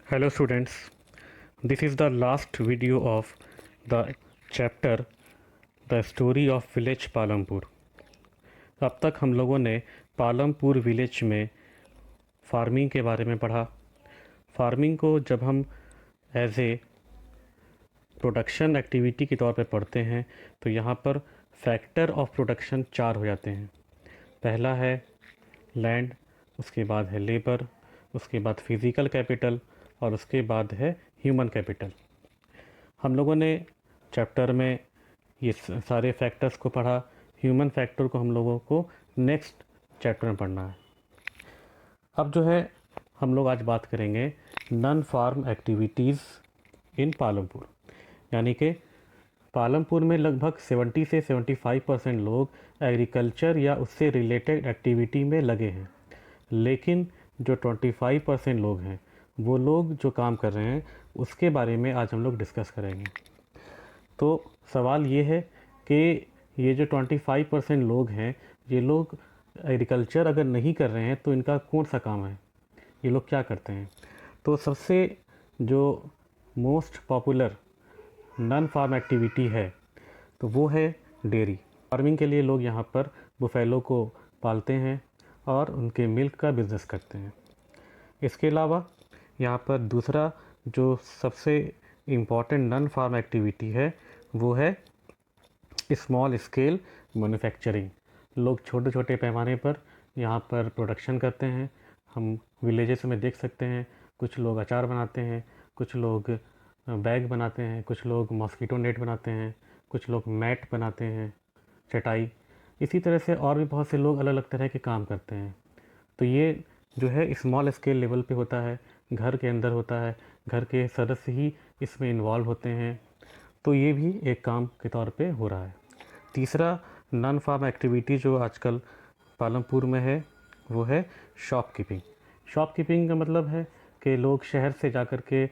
Hello students, this is the last video of the chapter The Story of Village Palampur. अब तक हम लोगों ने पालमपुर विलेज में फार्मिंग के बारे में पढ़ा। फार्मिंग को जब हम एज ए प्रोडक्शन एक्टिविटी के तौर पे पढ़ते हैं तो यहाँ पर फैक्टर ऑफ प्रोडक्शन 4 हो जाते हैं। पहला है लैंड, उसके बाद है लेबर, उसके बाद फिज़िकल कैपिटल और उसके बाद है ह्यूमन कैपिटल। हम लोगों ने चैप्टर में ये सारे फैक्टर्स को पढ़ा। ह्यूमन फैक्टर को हम लोगों को नेक्स्ट चैप्टर में पढ़ना है। अब जो है हम लोग आज बात करेंगे नॉन फार्म एक्टिविटीज़ इन पालमपुर, यानी कि पालमपुर में लगभग 70 से 75% लोग एग्रीकल्चर या उससे रिलेटेड एक्टिविटी में लगे हैं, लेकिन जो 25% लोग हैं वो लोग जो काम कर रहे हैं उसके बारे में आज हम लोग डिस्कस करेंगे। तो सवाल ये है कि ये जो 25% लोग हैं, ये लोग एग्रीकल्चर अगर नहीं कर रहे हैं तो इनका कौन सा काम है, ये लोग क्या करते हैं? तो सबसे जो most popular non farm activity है तो वो है डेयरी फार्मिंग। के लिए लोग यहाँ पर बुफेलो को पालते हैं और उनके मिल्क का बिज़नेस करते हैं। इसके अलावा यहाँ पर दूसरा जो सबसे इम्पॉर्टेंट नॉन फार्म एक्टिविटी है वो है स्मॉल स्केल मैन्युफैक्चरिंग। लोग छोटे छोटे पैमाने पर यहाँ पर प्रोडक्शन करते हैं। हम विलेजेस में देख सकते हैं, कुछ लोग अचार बनाते हैं, कुछ लोग बैग बनाते हैं, कुछ लोग मॉस्किटो नेट बनाते हैं, कुछ लोग मैट बनाते हैं, चटाई। इसी तरह से और भी बहुत से लोग अलग अलग तरह के काम करते हैं। तो ये जो है स्मॉल स्केल लेवल पे होता है, घर के अंदर होता है, घर के सदस्य ही इसमें इन्वॉल्व होते हैं। तो ये भी एक काम के तौर पे हो रहा है। तीसरा नॉन फार्म एक्टिविटी जो आजकल पालमपुर में है वो है शॉपकीपिंग। शॉपकीपिंग का मतलब है कि लोग शहर से जाकर के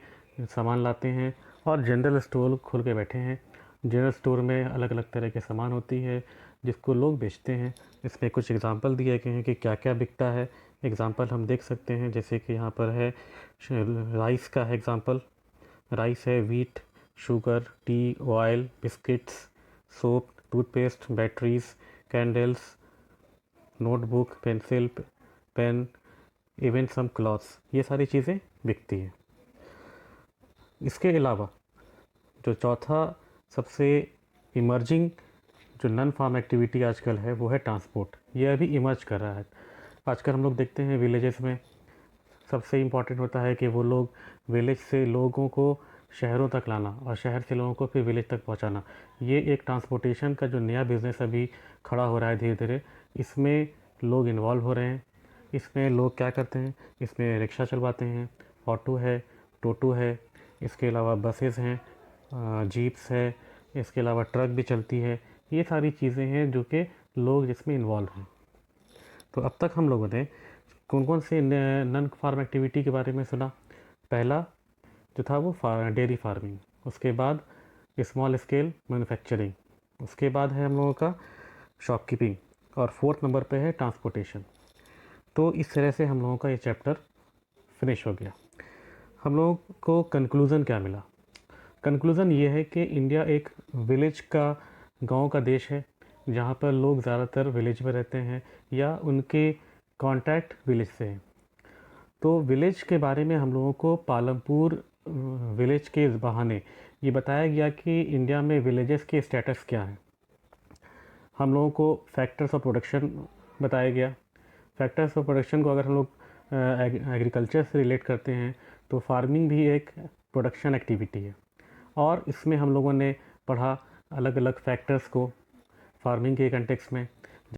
सामान लाते हैं और जनरल स्टोर खोल के बैठे हैं। जनरल स्टोर में अलग अलग तरह के सामान होती है जिसको लोग बेचते हैं। इसमें कुछ एग्जांपल दिए गए हैं कि क्या क्या बिकता है। एग्जांपल हम देख सकते हैं, जैसे कि यहाँ पर है राइस का है एग्जांपल। राइस है, wheat, sugar, tea, oil, biscuits, soap, toothpaste, batteries, candles, notebook, pencil, pen, even some clothes, ये सारी चीज़ें बिकती हैं। इसके अलावा जो चौथा सबसे इमर्जिंग जो नॉन फार्म एक्टिविटी आजकल है वो है ट्रांसपोर्ट। ये अभी इमर्ज कर रहा है। आजकल हम लोग देखते हैं विलेजेस में सबसे इम्पॉर्टेंट होता है कि वो लोग विलेज से लोगों को शहरों तक लाना और शहर से लोगों को फिर विलेज तक पहुंचाना। ये एक ट्रांसपोर्टेशन का जो नया बिज़नेस अभी खड़ा हो रहा है धीरे धीरे, इसमें लोग इन्वॉल्व हो रहे हैं। इसमें लोग क्या करते हैं, इसमें रिक्शा चलवाते हैं, ऑटो है, टोटो है, इसके अलावा बसेस हैं, जीप्स है, इसके अलावा ट्रक भी चलती है। ये सारी चीज़ें हैं जो कि लोग जिसमें इन्वॉल्व हैं। तो अब तक हम लोगों ने कौन कौन से नॉन फार्म एक्टिविटी के बारे में सुना? पहला जो था वो डेयरी फार्मिंग, उसके बाद स्मॉल स्केल मैन्युफैक्चरिंग, उसके बाद है हम लोगों का शॉपकीपिंग और फोर्थ नंबर पे है ट्रांसपोर्टेशन। तो इस तरह से हम लोगों का ये चैप्टर फिनिश हो गया। हम लोगों को कंक्लूज़न क्या मिला? कंक्लूज़न ये है कि इंडिया एक विलेज का, गांव का देश है, जहाँ पर लोग ज़्यादातर विलेज में रहते हैं या उनके कांटेक्ट विलेज से हैं। तो विलेज के बारे में हम लोगों को पालमपुर विलेज के बहाने ये बताया गया कि इंडिया में विलेजेस के स्टेटस क्या हैं। हम लोगों को फैक्टर्स ऑफ प्रोडक्शन बताया गया। फैक्टर्स ऑफ प्रोडक्शन को अगर हम लोग एग्रीकल्चर से रिलेट करते हैं तो फार्मिंग भी एक प्रोडक्शन एक्टिविटी है, और इसमें हम लोगों ने पढ़ा अलग अलग फैक्टर्स को फार्मिंग के कंटेक्स्ट में।